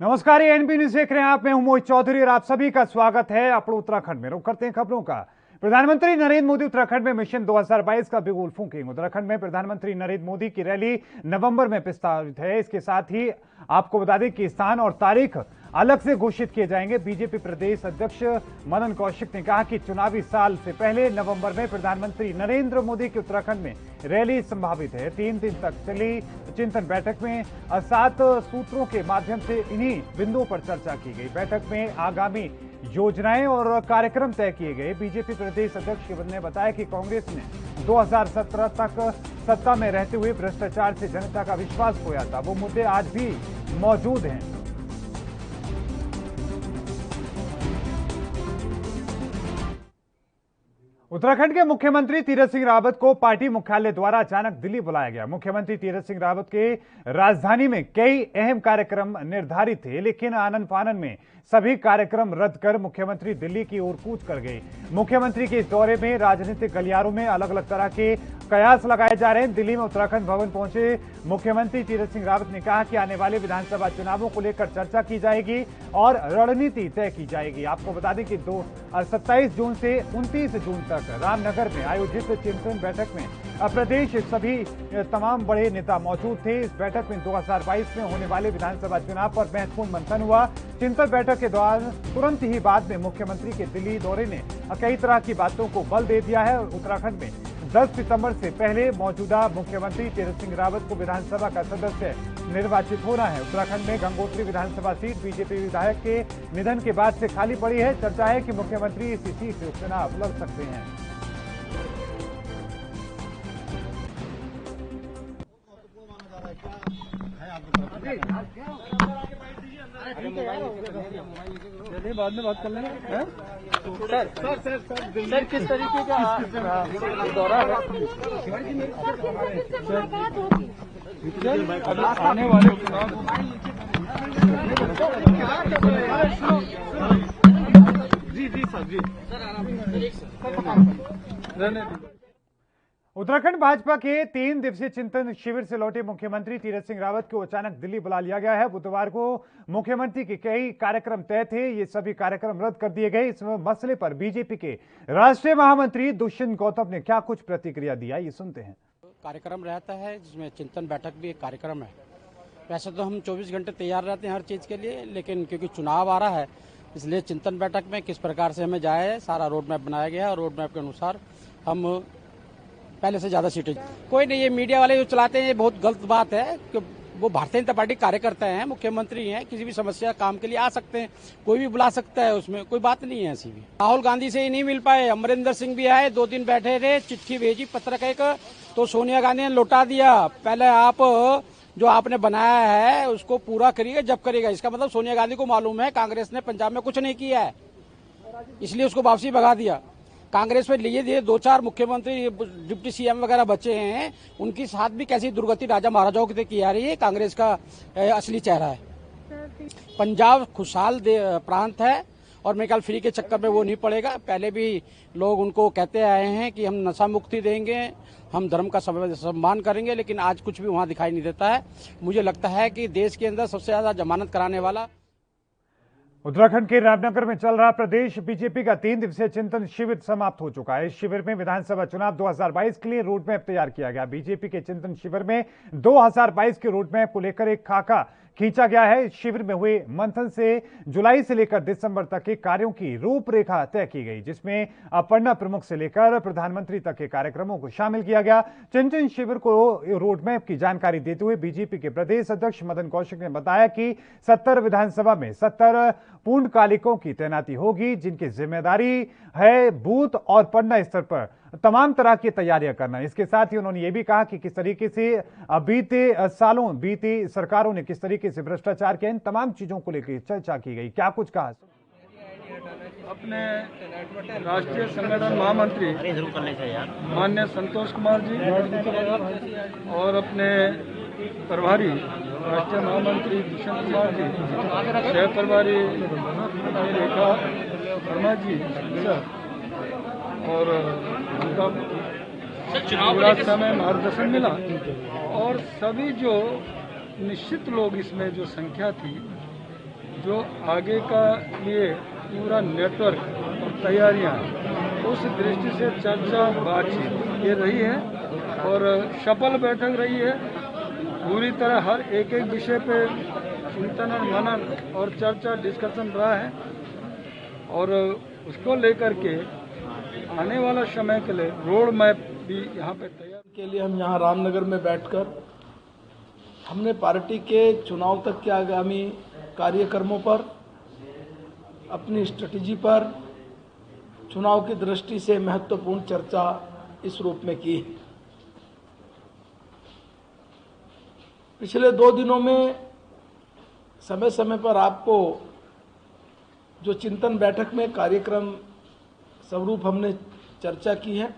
नमस्कार, ये NB news देख रहे हैं आप। मैं हूं मोहित चौधरी और आप सभी का स्वागत है अपने उत्तराखंड में। रुक करते हैं खबरों का। प्रधानमंत्री नरेंद्र मोदी उत्तराखंड में मिशन 2022 का बिगुल फूंकेंगे। उत्तराखंड में प्रधानमंत्री नरेंद्र मोदी की रैली नवंबर में प्रस्तावित है। इसके साथ ही आपको बता दें कि स्थान और तारीख अलग से घोषित किए जाएंगे। बीजेपी प्रदेश अध्यक्ष मदन कौशिक ने कहा कि चुनावी साल से पहले नवंबर में प्रधानमंत्री नरेंद्र मोदी की उत्तराखंड में रैली संभावित है। 3 दिन तक चली चिंतन बैठक में 7 सूत्रों के माध्यम से इन्हीं बिंदुओं पर चर्चा की गई। बैठक में आगामी योजनाएं और कार्यक्रम तय किए गए। बीजेपी प्रदेश अध्यक्ष ने बताया कि कांग्रेस ने 2017 तक सत्ता में रहते हुए भ्रष्टाचार से जनता का विश्वास खोया था। वो मुद्दे आज भी मौजूद हैं। उत्तराखंड के मुख्यमंत्री तीरथ सिंह रावत को पार्टी मुख्यालय द्वारा अचानक दिल्ली बुलाया गया। मुख्यमंत्री तीरथ सिंह रावत के राजधानी में कई अहम कार्यक्रम निर्धारित थे, लेकिन आनन फानन में सभी कार्यक्रम रद्द कर मुख्यमंत्री दिल्ली की ओर कूच कर गए। मुख्यमंत्री के इस दौरे में राजनीतिक गलियारों में अलग अलग तरह के कयास लगाए जा रहे हैं। दिल्ली में उत्तराखंड भवन पहुंचे मुख्यमंत्री तीरथ सिंह रावत ने कहा कि आने वाले विधानसभा चुनावों को लेकर चर्चा की जाएगी और रणनीति तय की जाएगी। आपको बता दें कि 27 जून से 29 जून तक रामनगर में आयोजित चिंतन बैठक में प्रदेश सभी तमाम बड़े नेता मौजूद थे। इस बैठक में 2022 में होने वाले विधानसभा चुनाव पर महत्वपूर्ण मंथन हुआ। चिंतन बैठक के दौरान तुरंत ही बाद में मुख्यमंत्री के दिल्ली दौरे ने कई तरह की बातों को बल दे दिया है। उत्तराखंड में 10 सितंबर से पहले मौजूदा मुख्यमंत्री तीरथ सिंह रावत को विधानसभा का सदस्य निर्वाचित होना है। उत्तराखंड में गंगोत्री विधानसभा सीट बीजेपी विधायक के निधन के बाद से खाली पड़ी है। चर्चा है कि मुख्यमंत्री इसी सीट से उपचुनाव लड़ सकते हैं। बाद में बात कर लेंगे। सर किस तरीके का दौरा है आने वाले चुनाव? जी सर जी उत्तराखंड भाजपा के 3 दिवसीय चिंतन शिविर से लौटे मुख्यमंत्री तीरथ सिंह रावत को अचानक दिल्ली बुला लिया गया है। बुधवार को मुख्यमंत्री के कई कार्यक्रम तय थे, ये सभी कार्यक्रम रद्द कर दिए गए। इस मसले पर बीजेपी के राष्ट्रीय महामंत्री दुष्यंत गौतम ने क्या कुछ प्रतिक्रिया दिया, ये सुनते हैं। कार्यक्रम रहता है जिसमें चिंतन बैठक भी एक कार्यक्रम है। वैसे तो हम 24 घंटे तैयार रहते हैं हर चीज के लिए, लेकिन क्योंकि चुनाव आ रहा है इसलिए चिंतन बैठक में किस प्रकार से हमें जाए सारा रोड मैप बनाया गया है और रोड मैप के अनुसार हम पहले से ज्यादा सीटें। कोई नहीं, ये मीडिया वाले जो चलाते हैं ये बहुत गलत बात है कि वो भारतीय जनता पार्टी कार्यकर्ता हैं, मुख्यमंत्री हैं, किसी भी समस्या काम के लिए आ सकते हैं, कोई भी बुला सकता है, उसमें कोई बात नहीं है ऐसी भी। राहुल गांधी से ही नहीं मिल पाए, अमरिंदर सिंह भी आए, 2 दिन बैठे थे, चिट्ठी भेजी पत्रक एक, तो सोनिया गांधी ने लौटा दिया। पहले आप जो आपने बनाया है उसको पूरा करिएगा, जब करिएगा। इसका मतलब सोनिया गांधी को मालूम है कांग्रेस ने पंजाब में कुछ नहीं किया है, इसलिए उसको वापसी भगा दिया। कांग्रेस में लिए 2-4 मुख्यमंत्री डिप्टी सीएम वगैरह बचे हैं, उनकी साथ भी कैसी दुर्गति राजा महाराजाओं की की आ रही है। कांग्रेस का असली चेहरा है। पंजाब खुशहाल प्रांत है और मेरे ख्याल फ्री के चक्कर में वो नहीं पड़ेगा। पहले भी लोग उनको कहते आए हैं कि हम नशा मुक्ति देंगे, हम धर्म का सम्मान करेंगे, लेकिन आज कुछ भी वहां दिखाई नहीं देता है। मुझे लगता है कि देश के अंदर सबसे ज्यादा जमानत कराने वाला उत्तराखंड के रामनगर में चल रहा प्रदेश बीजेपी का 3 दिवसीय चिंतन शिविर समाप्त हो चुका है। इस शिविर में विधानसभा चुनाव 2022 के लिए रोड मैप तैयार किया गया। बीजेपी के चिंतन शिविर में 2022 के रोड मैप को लेकर एक खाका खींचा गया है। इस शिविर में हुए मंथन से जुलाई से लेकर दिसंबर तक के कार्यों की रूपरेखा तय की गई, जिसमें पन्ना प्रमुख से लेकर प्रधानमंत्री तक के कार्यक्रमों को शामिल किया गया। चिंतन शिविर को रोड मैप की जानकारी देते हुए बीजेपी के प्रदेश अध्यक्ष मदन कौशिक ने बताया कि 70 विधानसभा में 70 पूर्णकालिकों की तैनाती होगी, जिनकी जिम्मेदारी है बूथ और पन्ना स्तर पर तमाम तरह की तैयारियां करना। इसके साथ ही उन्होंने ये भी कहा कि किस तरीके से बीती सरकारों ने किस तरीके से भ्रष्टाचार किया, इन तमाम चीजों को लेकर चर्चा की गई। क्या कुछ कहा? अपने राष्ट्रीय संगठन महामंत्री माननीय संतोष कुमार जी और अपने प्रभारी राष्ट्रीय महामंत्री दुष्यंत कुमार जी, सह प्रभारी रेखा वर्मा जी और उनका पूरा समय मार्गदर्शन मिला। और सभी जो निश्चित लोग इसमें जो संख्या थी जो आगे का लिए पूरा नेटवर्क और तैयारियां उस दृष्टि से चर्चा बातचीत ये रही है और सफल बैठक रही है। पूरी तरह हर एक विषय पे चिंतन और मनन और चर्चा डिस्कशन रहा है और उसको लेकर के आने वाला समय के लिए रोड मैप भी यहाँ पे तैयार के लिए हम यहाँ रामनगर में बैठकर हमने पार्टी के चुनाव तक के आगामी कार्यक्रमों पर, अपनी स्ट्रेटजी पर, चुनाव की दृष्टि से महत्वपूर्ण चर्चा इस रूप में की। पिछले 2 दिनों में समय समय पर आपको जो चिंतन बैठक में कार्यक्रम स्वरूप हमने चर्चा की है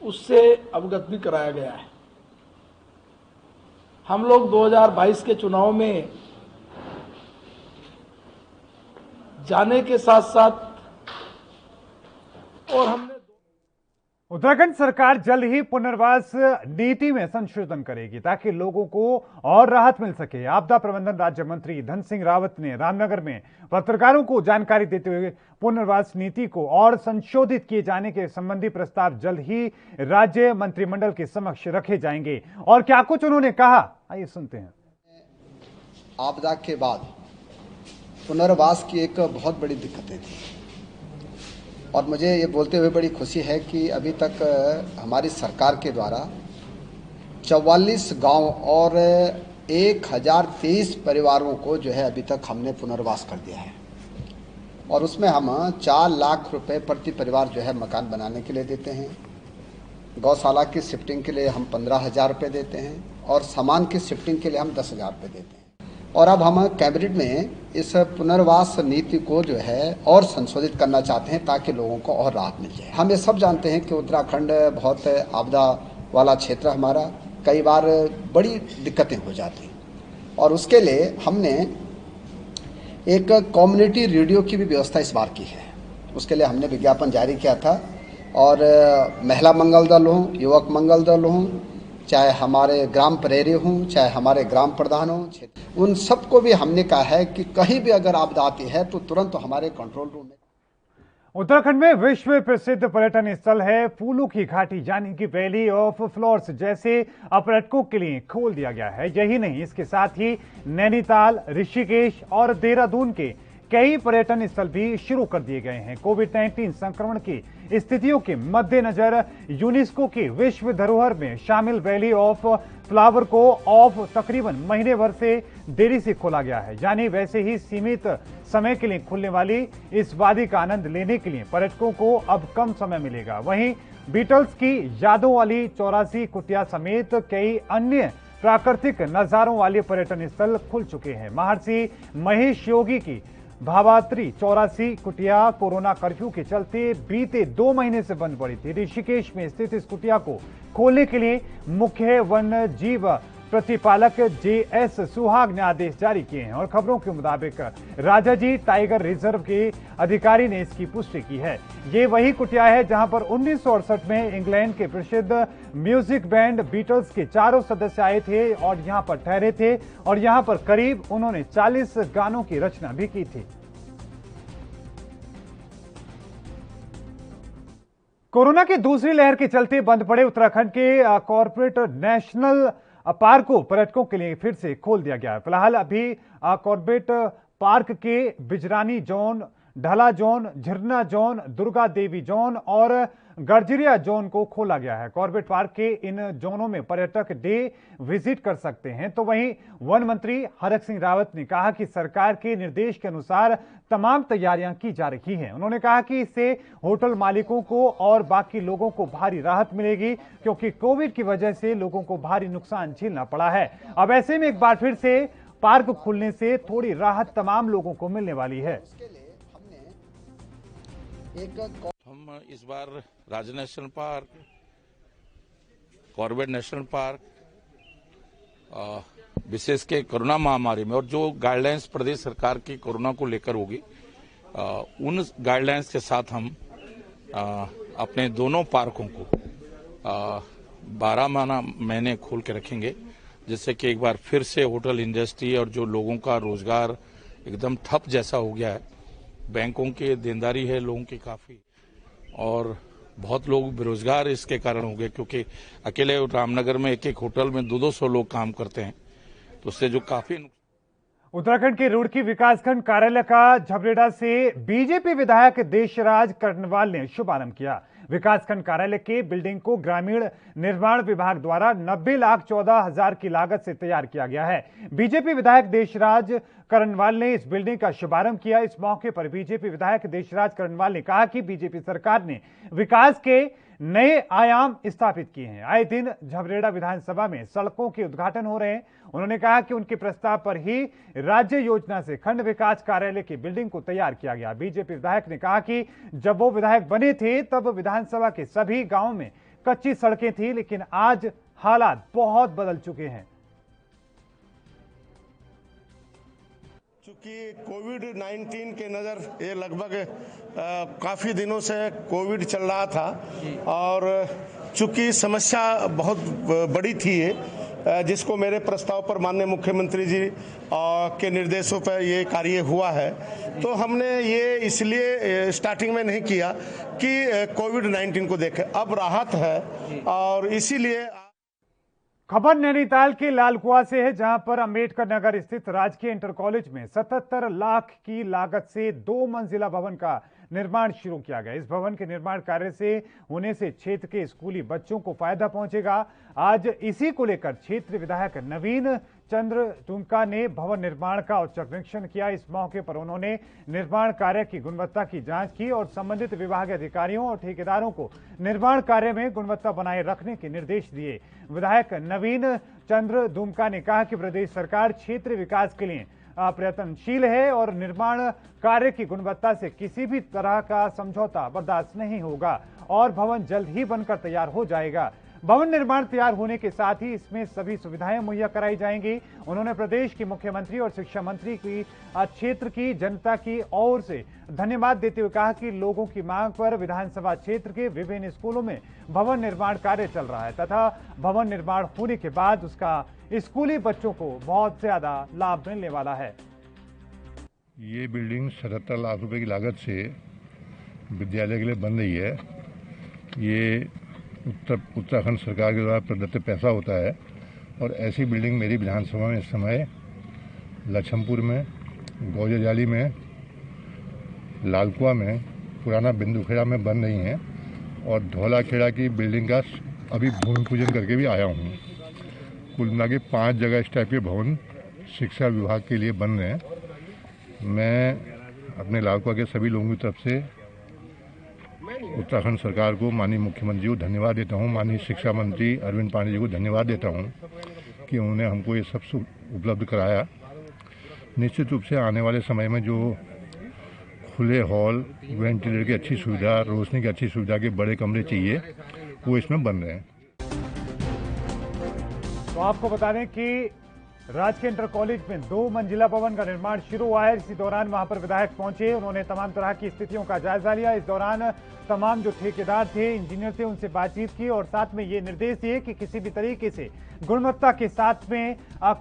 उससे अवगत भी कराया गया है। हम लोग 2022 के चुनाव में जाने के साथ साथ और हमने उत्तराखंड सरकार जल्द ही पुनर्वास नीति में संशोधन करेगी ताकि लोगों को और राहत मिल सके। आपदा प्रबंधन राज्य मंत्री धन सिंह रावत ने रामनगर में पत्रकारों को जानकारी देते हुए पुनर्वास नीति को और संशोधित किए जाने के संबंधी प्रस्ताव जल्द ही राज्य मंत्रिमंडल के समक्ष रखे जाएंगे। और क्या कुछ उन्होंने कहा, आइए सुनते हैं। आपदा के बाद पुनर्वास की एक बहुत बड़ी दिक्कतें थी और मुझे ये बोलते हुए बड़ी खुशी है कि अभी तक हमारी सरकार के द्वारा 44 गांव और 1023 परिवारों को जो है अभी तक हमने पुनर्वास कर दिया है और उसमें हम 4 लाख रुपए प्रति परिवार जो है मकान बनाने के लिए देते हैं। गौशाला की शिफ्टिंग के लिए हम 15,000 रुपये देते हैं और सामान की शिफ्टिंग के लिए हम 10,000 रुपये देते हैं। और अब हम कैबिनेट में इस पुनर्वास नीति को जो है और संशोधित करना चाहते हैं ताकि लोगों को और राहत मिल जाए। हम ये सब जानते हैं कि उत्तराखंड बहुत आपदा वाला क्षेत्र हमारा, कई बार बड़ी दिक्कतें हो जाती और उसके लिए हमने एक कम्युनिटी रेडियो की भी व्यवस्था इस बार की है। उसके लिए हमने विज्ञापन जारी किया था और महिला मंगल दल हों, युवक मंगल दल हों, चाहे हमारे ग्राम प्रहरी हों, चाहे हमारे ग्राम प्रधान हों, उन सबको भी हमने कहा है कि कहीं भी अगर आपदा आती है तो तुरंत हमारे कंट्रोल रूम में। उत्तराखंड में विश्व प्रसिद्ध पर्यटन स्थल है फूलों की घाटी यानी कि वैली ऑफ फ्लावर्स, जैसे पर्यटकों के लिए खोल दिया गया है। यही नहीं, इसके साथ ही नैनीताल, ऋषिकेश और देहरादून के कई पर्यटन स्थल भी शुरू कर दिए गए हैं। कोविड-19 संक्रमण की स्थितियों के मद्देनजर यूनेस्को की विश्व धरोहर में शामिल वैली ऑफ फ्लावर को तकरीबन महीने भर से देरी से खोला गया है। यानी वैसे ही सीमित समय के लिए खुलने वाली इस वादी का आनंद लेने के लिए पर्यटकों को अब कम समय मिलेगा। वहीं बीटल्स की यादों वाली 84 कुटिया समेत कई अन्य प्राकृतिक नजारों वाले पर्यटन स्थल खुल चुके हैं। महर्षि महेश योगी की भावात्री 84 कुटिया कोरोना कर्फ्यू के चलते बीते 2 महीने से बंद पड़ी थी। ऋषिकेश में स्थित इस कुटिया को खोलने के लिए मुख्य वन्य जीव प्रतिपालक JS सुहाग ने आदेश जारी किए हैं और खबरों के मुताबिक राजाजी टाइगर रिजर्व के अधिकारी ने इसकी पुष्टि की है। ये वही कुटिया है जहां पर 1968 में इंग्लैंड के प्रसिद्ध म्यूजिक बैंड बीटल्स के 4 सदस्य आए थे और यहां पर ठहरे थे और यहां पर करीब उन्होंने 40 गानों की रचना भी की थी। कोरोना की दूसरी लहर के चलते बंद पड़े उत्तराखंड के कॉर्पोरेट नेशनल पार्क को पर्यटकों के लिए फिर से खोल दिया गया है। फिलहाल अभी कॉर्बेट पार्क के बिजरानी जोन, ढला zone, Jhirna zone, Durga Devi zone और गरजिरिया जोन को खोला गया है। कॉर्बेट पार्क के इन जोनों में पर्यटक डे विजिट कर सकते हैं। तो वहीं वन मंत्री हरक सिंह रावत ने कहा कि सरकार के निर्देश के अनुसार तमाम तैयारियां की जा रही हैं। उन्होंने कहा कि इससे होटल मालिकों को और बाकी लोगों को भारी राहत मिलेगी क्योंकि कोविड की वजह से लोगों को भारी नुकसान झेलना पड़ा है। अब ऐसे में एक बार फिर से पार्क खुलने से थोड़ी राहत तमाम लोगों को मिलने वाली है। हम इस बार Raja national park, Corbett national park, विशेष के कोरोना महामारी में और जो गाइडलाइंस प्रदेश सरकार की कोरोना को लेकर होगी, उन गाइडलाइंस के साथ हम अपने दोनों पार्कों को 12 महीने खोल के रखेंगे, जिससे कि एक बार फिर से होटल इंडस्ट्री और जो लोगों का रोजगार एकदम ठप जैसा हो गया है। बैंकों की देनदारी है लोगों की काफी, और बहुत लोग बेरोजगार इसके कारण हो गए, क्योंकि अकेले रामनगर में एक एक होटल में 200-200 लोग काम करते हैं, तो उससे जो काफी। उत्तराखंड के रुड़की विकासखंड कार्यालय का झबरेड़ा से बीजेपी विधायक देशराज कर्णवाल ने शुभारंभ किया। विकासखंड कार्यालय के बिल्डिंग को ग्रामीण निर्माण विभाग द्वारा 90,14,000 की लागत से तैयार किया गया है। बीजेपी विधायक देशराज कर्णवाल ने इस बिल्डिंग का शुभारंभ किया। इस मौके पर बीजेपी विधायक देशराज कर्णवाल ने कहा कि बीजेपी सरकार ने विकास के नए आयाम स्थापित किए हैं। आए दिन झबरेड़ा विधानसभा में सड़कों के उद्घाटन हो रहे हैं। उन्होंने कहा कि उनके प्रस्ताव पर ही राज्य योजना से खंड विकास कार्यालय की बिल्डिंग को तैयार किया गया। बीजेपी विधायक ने कहा कि जब वो विधायक बने थे तब विधानसभा के सभी गांवों में कच्ची सड़कें थी, लेकिन आज हालात बहुत बदल चुके हैं। चूंकि कोविड-19 के नज़र ये लगभग काफ़ी दिनों से कोविड चल रहा था, और चूंकि समस्या बहुत बड़ी थी जिसको मेरे प्रस्ताव पर माननीय मुख्यमंत्री जी के निर्देशों पर ये कार्य हुआ है, तो हमने ये इसलिए स्टार्टिंग में नहीं किया कि कोविड-19 को देखें, अब राहत है, और इसीलिए। खबर नैनीताल के लालकुआ से है, जहां पर अंबेडकर नगर स्थित राजकीय इंटर कॉलेज में 77 लाख की लागत से 2 मंजिला भवन का निर्माण शुरू किया गया। इस भवन के निर्माण कार्य से होने से क्षेत्र के स्कूली बच्चों को फायदा पहुंचेगा। आज इसी को लेकर क्षेत्र विधायक नवीन चंद्र दुमका ने भवन निर्माण का औचक निरीक्षण किया। इस मौके पर उन्होंने निर्माण कार्य की गुणवत्ता की जांच की और संबंधित विभाग अधिकारियों और ठेकेदारों को निर्माण कार्य में गुणवत्ता बनाए रखने के निर्देश दिए। विधायक नवीन चंद्र दुमका ने कहा कि प्रदेश सरकार क्षेत्र विकास के लिए प्रयत्नशील है और निर्माण कार्य की गुणवत्ता से किसी भी तरह का समझौता बर्दाश्त नहीं होगा और भवन जल्द ही बनकर तैयार हो जाएगा। भवन निर्माण तैयार होने के साथ ही इसमें सभी सुविधाएं मुहैया कराई जाएंगी। उन्होंने प्रदेश की मुख्यमंत्री और शिक्षा मंत्री की क्षेत्र की जनता की ओर से धन्यवाद देते हुए कहा कि लोगों की मांग पर विधानसभा क्षेत्र के विभिन्न स्कूलों में भवन निर्माण कार्य चल रहा है तथा भवन निर्माण होने के बाद उसका स्कूली बच्चों को बहुत ज्यादा लाभ मिलने वाला है। ये बिल्डिंग 77 लाख रुपए की लागत से विद्यालय के लिए बन रही है। ये उत्तराखंड सरकार के द्वारा प्रदत्त पैसा होता है, और ऐसी बिल्डिंग मेरी विधानसभा में इस समय लछमपुर में, गौजाजाली में, लालकुआ में, पुराना बिंदुखेड़ा में बन रही हैं, और धौलाखेड़ा की बिल्डिंग का अभी भूमि पूजन करके भी आया हूँ। कुल मिला के 5 जगह इस टाइप के भवन शिक्षा विभाग के लिए बन रहे हैं। मैं अपने लालकुआ के सभी लोगों की तरफ से उत्तराखंड सरकार को, माननीय मुख्यमंत्री को धन्यवाद देता हूं, माननीय शिक्षा मंत्री अरविंद पांडे जी को धन्यवाद देता हूं कि उन्होंने हमको ये सब उपलब्ध कराया। निश्चित रूप से आने वाले समय में जो खुले हॉल, वेंटिलेटर की अच्छी सुविधा, रोशनी की अच्छी सुविधा के बड़े कमरे चाहिए, वो इसमें बन रहे हैं। तो आपको बता दें कि राजकीय इंटर कॉलेज में 2 मंजिला भवन का निर्माण शुरू हुआ है। इसी दौरान वहां पर विधायक पहुंचे, उन्होंने तमाम तरह की स्थितियों का जायजा लिया। इस दौरान तमाम जो ठेकेदार थे, इंजीनियर थे, उनसे बातचीत की और साथ में ये निर्देश दिए कि किसी भी तरीके से गुणवत्ता के साथ में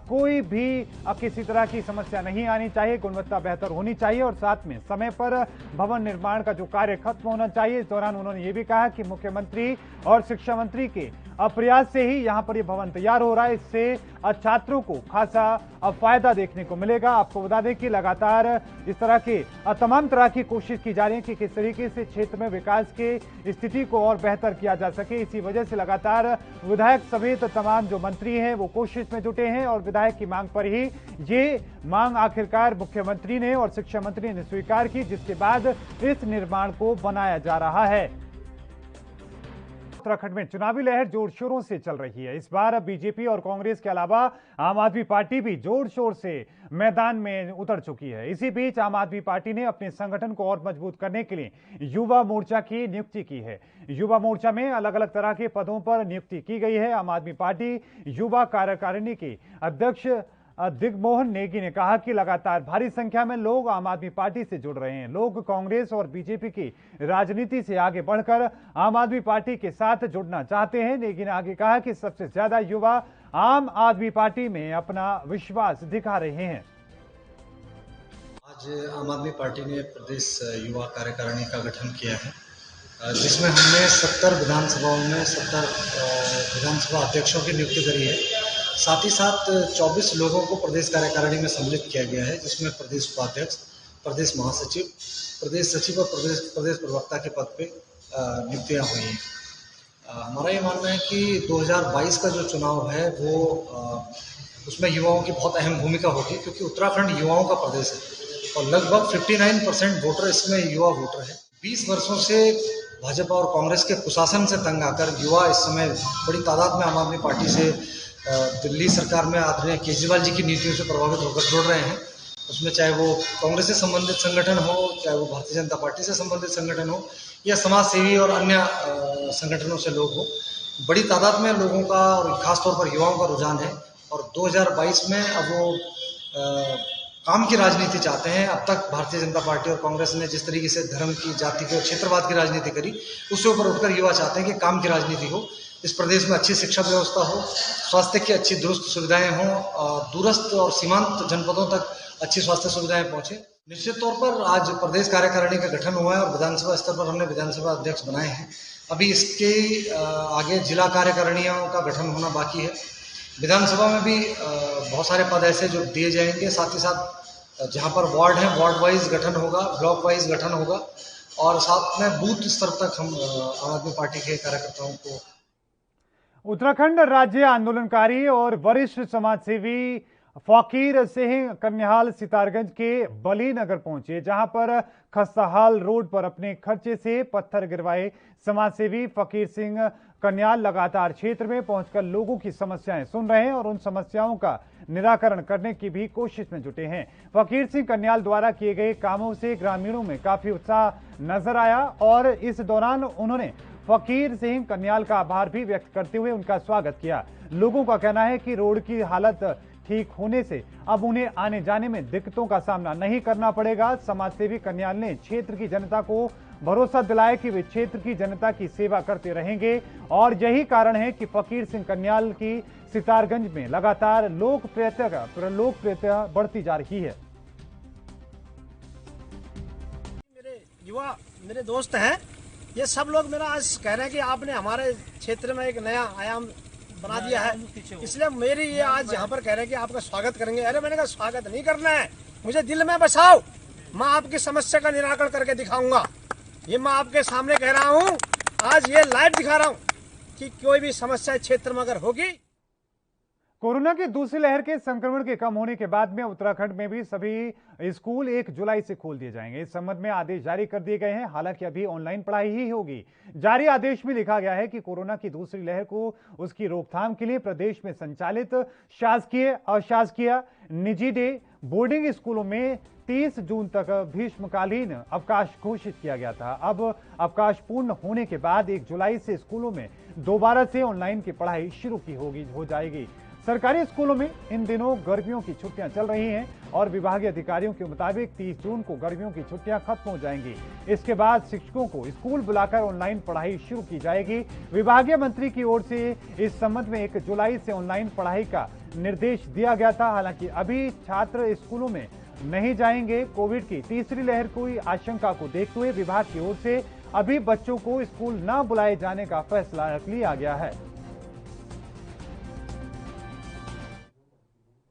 कोई भी किसी तरह की समस्या नहीं आनी चाहिए, गुणवत्ता बेहतर होनी चाहिए और साथ में समय पर भवन निर्माण का जो कार्य खत्म होना चाहिए। इस दौरान उन्होंने ये भी कहा कि मुख्यमंत्री और शिक्षा मंत्री के प्रयास से ही यहाँ पर ये भवन तैयार हो रहा है। इससे छात्रों को खासा फायदा देखने को मिलेगा। आपको बता दें कि लगातार इस तरह के तमाम तरह की कोशिश की जा रही है कि किस तरीके से क्षेत्र में विकास के स्थिति को और बेहतर किया जा सके। इसी वजह से लगातार विधायक समेत तमाम जो मंत्री हैं वो कोशिश में जुटे हैं और विधायक की मांग पर ही ये मांग आखिरकार मुख्यमंत्री ने और शिक्षा मंत्री ने स्वीकार की, जिसके बाद इस निर्माण को बनाया जा रहा है। उत्तराखंड में चुनावी लहर जोर शोरों से चल रही है। इस बार बीजेपी और कांग्रेस के अलावा आम आदमी पार्टी भी जोर शोर से मैदान में उतर चुकी है। इसी बीच आम आदमी पार्टी ने अपने संगठन को और मजबूत करने के लिए युवा मोर्चा की नियुक्ति की है। युवा मोर्चा में अलग अलग तरह के पदों पर नियुक्ति की गई है। आम आदमी पार्टी युवा कार्यकारिणी के अध्यक्ष दिग्मोहन नेगी ने कहा कि लगातार भारी संख्या में लोग आम आदमी पार्टी से जुड़ रहे हैं। लोग कांग्रेस और बीजेपी की राजनीति से आगे बढ़कर आम आदमी पार्टी के साथ जुड़ना चाहते हैं। नेगी ने आगे कहा कि सबसे ज्यादा युवा आम आदमी पार्टी में अपना विश्वास दिखा रहे हैं। आज आम आदमी पार्टी ने प्रदेश युवा कार्यकारिणी का गठन किया है, जिसमें हमने 70 विधानसभाओं में 70 विधानसभा अध्यक्षों की नियुक्ति करी है। साथ ही साथ 24 लोगों को प्रदेश कार्यकारिणी में सम्मिलित किया गया है, जिसमें प्रदेश उपाध्यक्ष, प्रदेश महासचिव, प्रदेश सचिव और प्रदेश प्रवक्ता के पद पे नियुक्तियाँ हुई हैं। हमारा ये मानना है कि 2022 का जो चुनाव है वो उसमें युवाओं की बहुत अहम भूमिका होगी, क्योंकि उत्तराखंड युवाओं का प्रदेश है और लगभग 59% वोटर इसमें युवा वोटर है। 20 वर्षों से भाजपा और कांग्रेस के कुशासन से तंग आकर युवा इस समय बड़ी तादाद में आम आदमी पार्टी से दिल्ली सरकार में आदरणीय केजरीवाल जी की नीतियों से प्रभावित होकर जुड़ रहे हैं। उसमें चाहे वो कांग्रेस से संबंधित संगठन हो, चाहे वो भारतीय जनता पार्टी से संबंधित संगठन हो या समाज सेवी और अन्य संगठनों से लोग हो, बड़ी तादाद में लोगों का और खासतौर पर युवाओं का रुझान है। और 2022 में अब वो काम की राजनीति चाहते हैं। अब तक भारतीय जनता पार्टी और कांग्रेस ने जिस तरीके से धर्म की, जाति की और क्षेत्रवाद की राजनीति करी, उससे ऊपर उठकर युवा चाहते हैं कि काम की राजनीति हो, इस प्रदेश में अच्छी शिक्षा व्यवस्था हो, स्वास्थ्य की अच्छी दुरुस्त सुविधाएं हों, दूरस्थ और सीमांत जनपदों तक अच्छी स्वास्थ्य सुविधाएं पहुंचे। निश्चित तौर पर आज प्रदेश कार्यकारिणी का गठन हुआ है और विधानसभा स्तर पर हमने विधानसभा अध्यक्ष बनाए हैं। अभी इसके आगे जिला कार्यकारिणियों का गठन होना बाकी है। विधानसभा में भी बहुत सारे पद ऐसे जो दिए जाएंगे, साथ ही साथ जहां पर वार्ड हैं वार्ड वाइज गठन होगा, ब्लॉक वाइज गठन होगा और साथ में बूथ स्तर तक हम आम आदमी पार्टी के कार्यकर्ताओं को। उत्तराखंड राज्य आंदोलनकारी और वरिष्ठ समाजसेवी फकीर सिंह कन्याल सितारगंज के बली नगर पहुंचे, जहां पर खस्ताहाल रोड पर अपने खर्चे से पत्थर गिरवाए समाजसेवी फकीर सिंह कन्याल लगातार क्षेत्र में पहुंचकर लोगों की समस्याएं सुन रहे हैं और उन समस्याओं का निराकरण करने की भी कोशिश में जुटे हैं। फकीर सिंह कन्याल द्वारा किए गए कामों से ग्रामीणों में काफी उत्साह नजर आया और इस दौरान उन्होंने फकीर सिंह कन्याल का आभार भी व्यक्त करते हुए उनका स्वागत किया। लोगों का कहना है कि रोड की हालत ठीक होने से अब उन्हें आने जाने में दिक्कतों का सामना नहीं करना पड़ेगा। समाजसेवी कन्याल ने क्षेत्र की जनता को भरोसा दिलाया कि वे क्षेत्र की जनता की सेवा करते रहेंगे और यही कारण है कि फकीर सिंह कन्याल की सितारगंज में लगातार लोकप्रियता बढ़ती जा रही है। मेरे दोस्त हैं, ये सब लोग मेरा आज कह रहे हैं कि आपने हमारे क्षेत्र में एक नया आयाम बना दिया है, इसलिए मेरी ये आज यहाँ पर कह रहे हैं कि आपका स्वागत करेंगे। अरे मैंने कहा स्वागत नहीं करना है, मुझे दिल में बसाओ, मैं आपकी समस्या का निराकरण करके दिखाऊंगा। ये मैं आपके सामने कह रहा हूँ, आज ये लाइव दिखा रहा हूँ कि कोई भी समस्या क्षेत्र में अगर होगी। कोरोना की दूसरी लहर के संक्रमण के कम होने के बाद में उत्तराखंड में भी सभी स्कूल 1 जुलाई से खोल दिए जाएंगे। इस संबंध में आदेश जारी कर दिए गए हैं। हालांकि अभी ऑनलाइन पढ़ाई ही होगी। जारी आदेश में लिखा गया है कि कोरोना की दूसरी लहर को उसकी रोकथाम के लिए प्रदेश में संचालित शासकीय, अशासकीय, निजी डे बोर्डिंग स्कूलों में 30 जून तक भीष्मकालीन अवकाश घोषित किया गया था। अब अवकाश पूर्ण होने के बाद 1 जुलाई से स्कूलों में दोबारा से ऑनलाइन की पढ़ाई शुरू हो जाएगी। सरकारी स्कूलों में इन दिनों गर्मियों की छुट्टियां चल रही हैं और विभागीय अधिकारियों के मुताबिक 30 जून को गर्मियों की छुट्टियां खत्म हो जाएंगी। इसके बाद शिक्षकों को स्कूल बुलाकर ऑनलाइन पढ़ाई शुरू की जाएगी। विभागीय मंत्री की ओर से इस संबंध में 1 जुलाई से ऑनलाइन पढ़ाई का निर्देश दिया गया था। हालांकि अभी छात्र स्कूलों में नहीं जाएंगे। कोविड की तीसरी लहर की आशंका को देखते हुए विभाग की ओर से अभी बच्चों को स्कूल न बुलाए जाने का फैसला लिया गया है।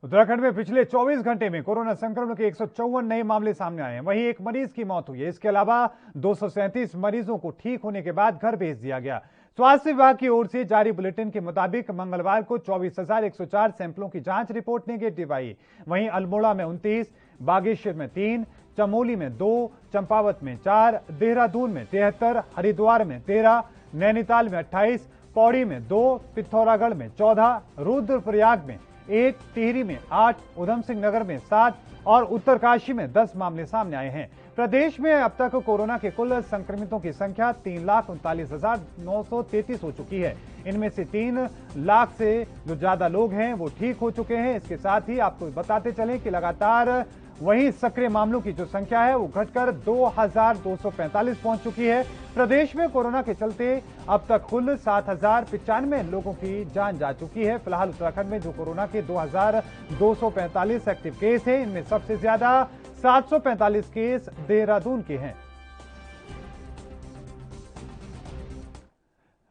उत्तराखंड में पिछले 24 घंटे में कोरोना संक्रमण के 154 नए मामले सामने आए हैं। वहीं एक मरीज की मौत हुई है। इसके अलावा 237 मरीजों को ठीक होने के बाद घर भेज दिया गया। स्वास्थ्य विभाग की ओर से जारी बुलेटिन के मुताबिक मंगलवार को 24,104 सैंपलों की जांच रिपोर्ट नेगेटिव आई। वहीं अल्मोड़ा में 29, बागेश्वर में 3, चमोली में 2, चंपावत में 4, देहरादून में 73, हरिद्वार में 13, नैनीताल में 28, पौड़ी में 2, पिथौरागढ़ में 14, रुद्रप्रयाग में 1, टिहरी में 8, उधम सिंह नगर में 7 और उत्तरकाशी में 10 मामले सामने आए हैं। प्रदेश में अब तक कोरोना के कुल संक्रमितों की संख्या 3,39,933 हो चुकी है। इनमें से 3 लाख से जो ज्यादा लोग हैं वो ठीक हो चुके हैं। इसके साथ ही आपको बताते चलें कि लगातार वहीं सक्रिय मामलों की जो संख्या है वो घटकर 2,245 पहुंच चुकी है। प्रदेश में कोरोना के चलते अब तक कुल 7,095 लोगों की जान जा चुकी है। फिलहाल उत्तराखंड में जो कोरोना के 2,245 एक्टिव केस है, इनमें सबसे ज्यादा 745 केस देहरादून के हैं।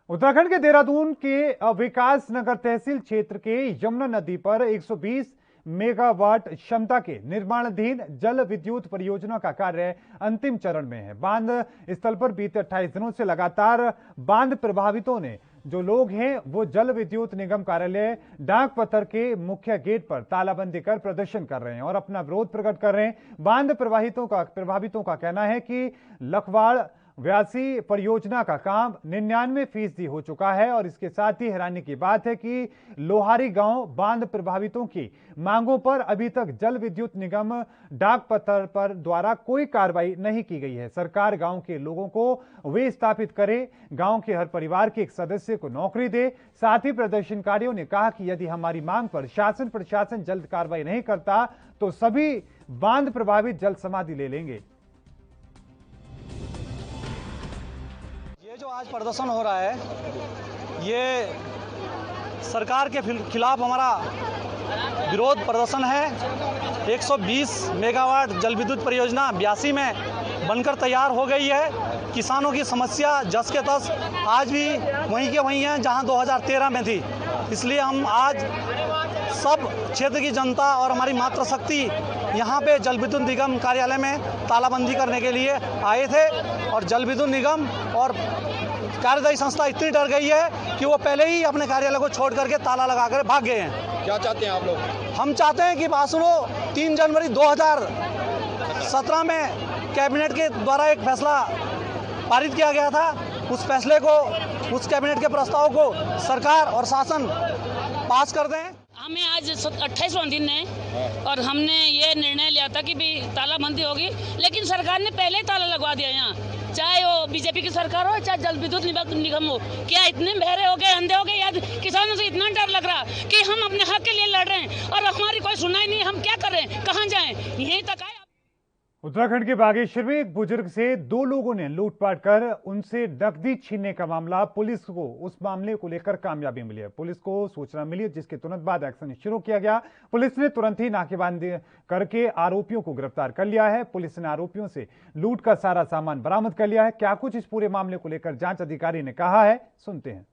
उत्तराखंड के देहरादून के विकास नगर तहसील क्षेत्र के यमुना नदी पर 120 मेगावाट क्षमता के निर्माणाधीन जल विद्युत परियोजना का कार्य अंतिम चरण में है। बांध स्थल पर बीते 28 दिनों से लगातार बांध प्रभावितों ने जो लोग हैं वो जल विद्युत निगम कार्यालय डाक पत्थर के मुख्य गेट पर तालाबंदी कर प्रदर्शन कर रहे हैं और अपना विरोध प्रकट कर रहे हैं। बांध प्रभावितों का कहना है कि लखवाड़ व्यासी परियोजना का काम 99% हो चुका है और इसके साथ ही हैरानी की बात है कि लोहारी गांव बांध प्रभावितों की मांगों पर अभी तक जल विद्युत निगम डाक पत्थर पर द्वारा कोई कार्रवाई नहीं की गई है। सरकार गांव के लोगों को विस्थापित करे, गांव के हर परिवार के एक सदस्य को नौकरी दे। साथ ही प्रदर्शनकारियों ने कहा कि यदि हमारी मांग पर शासन प्रशासन जल्द कार्रवाई नहीं करता तो सभी बांध प्रभावित जल समाधि ले लेंगे। जो आज प्रदर्शन हो रहा है ये सरकार के खिलाफ हमारा विरोध प्रदर्शन है। 120 मेगावाट जल विद्युत परियोजना 82 में बनकर तैयार हो गई है। किसानों की समस्या जस के तस आज भी वहीं के वहीं है जहां 2013 में थी। इसलिए हम आज सब क्षेत्र की जनता और हमारी मातृशक्ति यहाँ पे जल विद्युत निगम कार्यालय में तालाबंदी करने के लिए आए थे और जल विद्युत निगम और कार्यदायी संस्था इतनी डर गई है कि वो पहले ही अपने कार्यालय को छोड़ करके ताला लगाकर भाग गए हैं। क्या चाहते हैं आप लोग? हम चाहते हैं कि बासुनो 3 जनवरी 2017 में कैबिनेट के द्वारा एक फैसला पारित किया गया था, उस फैसले को, उस कैबिनेट के प्रस्ताव को सरकार और शासन पास कर दें। हमें आज 28वां दिन है और हमने ये निर्णय लिया था कि भी तालाबंदी होगी, लेकिन सरकार ने पहले ही ताला लगवा दिया। यहाँ चाहे वो बीजेपी की सरकार हो चाहे जल विद्युत निगम हो, क्या इतने बहरे हो गए, अंधे हो गए? या किसानों से इतना डर लग रहा कि हम अपने हक के लिए लड़ रहे हैं और हमारी कोई सुनाई नहीं, हम क्या करें, कहाँ जाएं? यहीं तक आए। उत्तराखंड के बागेश्वर में एक बुजुर्ग से 2 लोगों ने लूटपाट कर उनसे नकदी छीनने का मामला, पुलिस को उस मामले को लेकर कामयाबी मिली है। पुलिस को सूचना मिली जिसके तुरंत बाद एक्शन शुरू किया गया। पुलिस ने तुरंत ही नाकेबंदी करके आरोपियों को गिरफ्तार कर लिया है। पुलिस ने आरोपियों से लूट का सारा सामान बरामद कर लिया है। क्या कुछ इस पूरे मामले को लेकर जांच अधिकारी ने कहा है, सुनते हैं।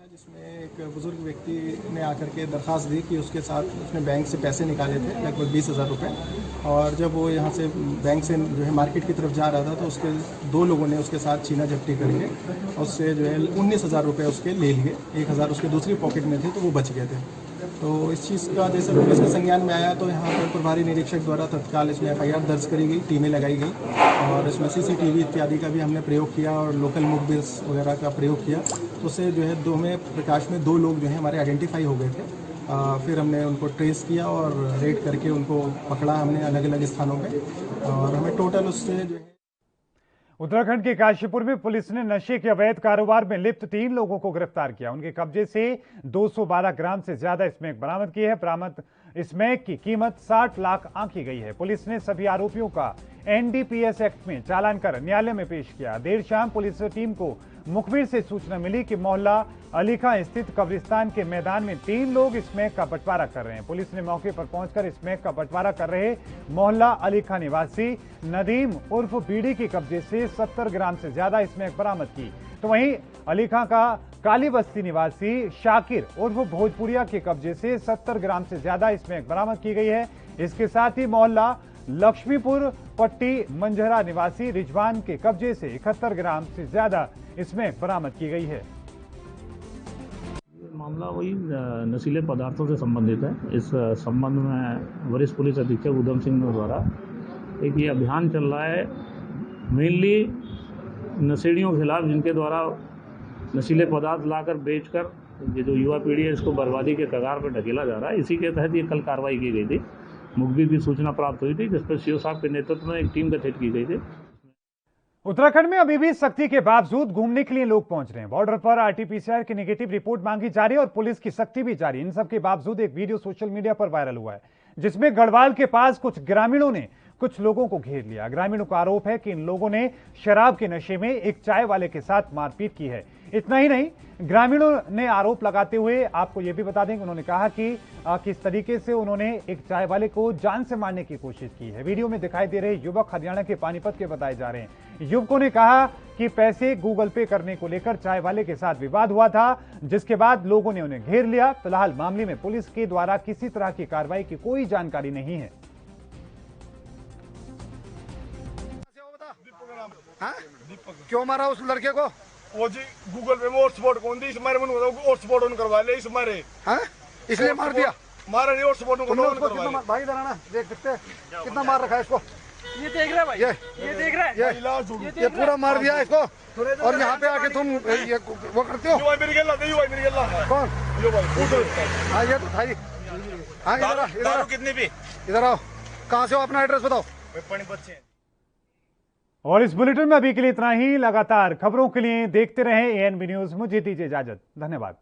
जिसमें एक बुजुर्ग व्यक्ति ने आकर के दरख्वास्त दी कि उसके साथ उसने बैंक से पैसे निकाले थे लगभग 20,000 रुपये, और जब वो यहाँ से बैंक से जो है मार्केट की तरफ जा रहा था तो उसके 2 लोगों ने उसके साथ छीना झपटी करके उससे जो है 19,000 रुपये उसके ले लिए। 1,000 उसके दूसरी पॉकेट में थे तो वो बच गए थे। तो इस चीज़ का जैसे पुलिस के संज्ञान में आया तो यहाँ पर प्रभारी निरीक्षक द्वारा तत्काल इसमें FIR दर्ज करी गई, टीमें लगाई गई और इसमें CCTV इत्यादि का भी हमने प्रयोग किया और लोकल मोबाइल्स वगैरह का प्रयोग किया। तो उससे जो है प्रकाश में 2 लोग जो हैं हमारे आइडेंटिफाई हो गए थे। फिर हमने उनको ट्रेस किया और रेड करके उनको पकड़ा हमने अलग अलग स्थानों पर, और हमें टोटल उससे जो है। उत्तराखंड के काशीपुर में पुलिस ने नशे के अवैध कारोबार में लिप्त 3 लोगों को गिरफ्तार किया। उनके कब्जे से 212 ग्राम से ज्यादा स्मैक बरामद की है। बरामद स्मैक की कीमत 60 लाख आंकी गई है। पुलिस ने सभी आरोपियों का NDPS एक्ट में चालान कर न्यायालय में पेश किया। देर शाम पुलिस टीम को मुखबिर से सूचना मिली कि मोहल्ला अलीखा स्थित कब्रिस्तान के मैदान में 3 लोग स्मैक का बंटवारा कर रहे हैं। पुलिस ने मौके पर पहुंचकर स्मैक का बंटवारा कर रहे मोहल्ला अलीखा निवासी नदीम उर्फ बीड़ी के कब्जे से 70 ग्राम से ज्यादा स्मैक बरामद की। तो वहीं अलीखा का काली बस्ती निवासी शाकिर उर्फ भोजपुरिया के कब्जे से 70 ग्राम से ज्यादा स्मैक बरामद की गई है। इसके साथ ही मोहल्ला लक्ष्मीपुर पट्टी मंझरा निवासी रिजवान के कब्जे से 71 ग्राम से ज्यादा स्मैक बरामद की गई है। मामला वही नशीले पदार्थों से संबंधित है। इस संबंध में वरिष्ठ पुलिस अधीक्षक उधम सिंह द्वारा एक ये अभियान चल रहा है, मेनली नशेड़ियों के खिलाफ जिनके द्वारा नशीले पदार्थ लाकर बेचकर ये जो युवा पीढ़ी है इसको बर्बादी के कगार पर ढकेला जा रहा है। इसी के तहत ये कल कार्रवाई की गई थी। मुखबिर की सूचना प्राप्त हुई थी जिस पर सीओ साहब के नेतृत्व में एक टीम गठित की गई थी। उत्तराखंड में अभी भी सख्ती के बावजूद घूमने के लिए लोग पहुंच रहे हैं। बॉर्डर पर RT-PCR की नेगेटिव रिपोर्ट मांगी जा रही है और पुलिस की सख्ती भी जारी। इन सब के बावजूद एक वीडियो सोशल मीडिया पर वायरल हुआ है जिसमें गढ़वाल के पास कुछ ग्रामीणों ने कुछ लोगों को घेर लिया। ग्रामीणों का आरोप है कि इन लोगों ने शराब के नशे में एक चाय वाले के साथ मारपीट की है। इतना ही नहीं, ग्रामीणों ने आरोप लगाते हुए आपको यह भी बता दें कि उन्होंने कहा कि किस तरीके से उन्होंने एक चाय वाले को जान से मारने की कोशिश की है। वीडियो में दिखाई दे रहे युवक हरियाणा के पानीपत के बताए जा रहे हैं। युवकों ने कहा कि पैसे गूगल पे करने को लेकर चाय वाले के साथ विवाद हुआ था, जिसके बाद लोगों ने उन्हें घेर लिया। फिलहाल मामले में पुलिस के द्वारा किसी तरह की कार्रवाई की कोई जानकारी नहीं है। क्यों मारा उस लड़के को? वो जी गूगल पे में हॉटस्पॉट कौन दी, इस मारे मन हॉटस्पॉट ऑन करवा ले, इस मारे इसलिए मार दिया। मारा नहीं, हॉटस्पॉट ऑन करवा ले। भाई दराना देख सकते हैं कितना मार रखा है इसको। ये देख रहा है भाई, ये देख रहा है, ये पूरा मार दिया इसको। और यहाँ पे आके तुम ये वो करते हो। कौन? हाँ ये तो भाई, हाँ इधर कितनी भी इधर आओ। कहाँ से हो, अपना एड्रेस बताओ। पानीपत से। और इस बुलेटिन में अभी के लिए इतना ही। लगातार खबरों के लिए देखते रहें ANB न्यूज। मुझे दीजिए इजाजत, धन्यवाद।